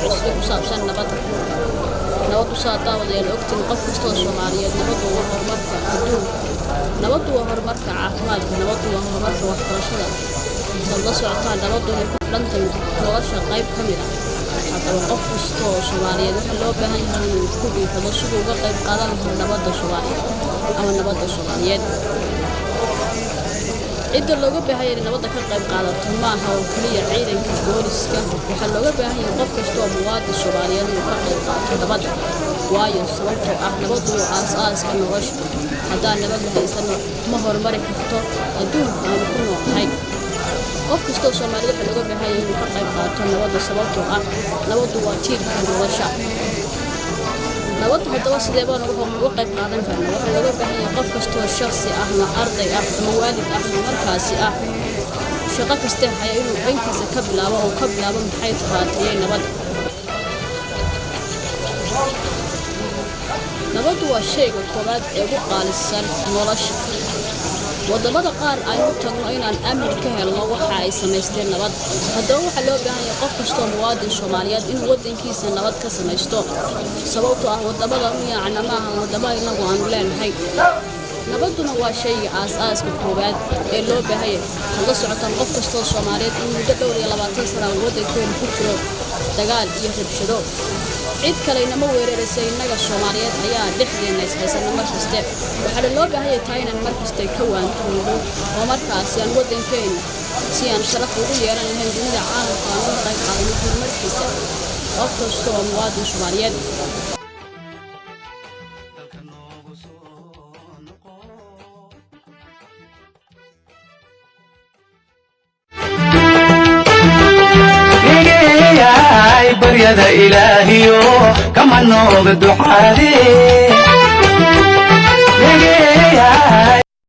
socodsiyo ku saabsan nabadda nabaddu saataa wadayaal ogtiin qof kastoo Soomaaliyeed nabaddu waa horumarka adduunka nabaddu waa horumarka caafimaadka nabaddu waa horumarka waxbarashada la socotaan nabaddu waxay ku xidhantahay nolosha qayb ka mid ah haddaba qof kastoo Soomaaliyeed waxa loo baahan yahay inuu ku dhiirrado siduu uga qayb qaadan lahaa nabadda Soomaaliyeed ama nabadda Soomaaliyeed inta looga baahan yahay nabadda ka qayb qaadato maaha oo kaliya ciidanka booliska waxa looga baahan yahay qof kastoo muwaadin Soomaaliyeed inuu ka qayb qaato nabadda waayo sababtoo ah nabaddu waa aasaaska nolosha haddaan nabad haysan ma horumari karto adduunka aan ku noolahay qof kastoo Soomaaliyeed waxa looga baahan yahay inuu ka qayb qaato nabadda sababtoo ah nabaddu waa tiirka nolosha nabaddu haddaba sidee baan uga qayb qaadan karnaa waxa looga baahan yahay qof kastoo shakhsi ah ama arday ah ama waalid ah markaasi ah shaqo kasta haya inuu dhankiisa ka bilaabo oo ka bilaabo maxay tahay nabaddu waa shayga koowaad ee ugu qaalisan nolosha wadamada qaar aynu tagno inaan amni ka helno waxa ay samaysteen nabad haddaba waxa loo baahan yahay qof kastoo muwaadin Soomaaliyeed inuu wadankiisa nabad ka samaysto sababtoo ah wadamada yaacna maaha wadamada inagu aan leenahay nabadduna waa shayga aasaaska koowaad ee loo baahan yahay hadda socotaan qof kastoo Soomaaliyeed inuu muddo dhowr iyo 20 sano wadankeena ku jiro dagaal iyo rabshado cid kale inama weeraraysa inaga Soomaaliyeed ayaa dhexdeena ishaysana markaste waxa loo baahan yahay inaan markaste ka waantoono oo markaas aan wadankeena si aan sharaf ugu yeelan lahayn dunida caalamka aan uga qayb qaadano horumarkiisa qof kastoo muwaadin Soomaaliyeed بريد إلهي كما نوغ دعادي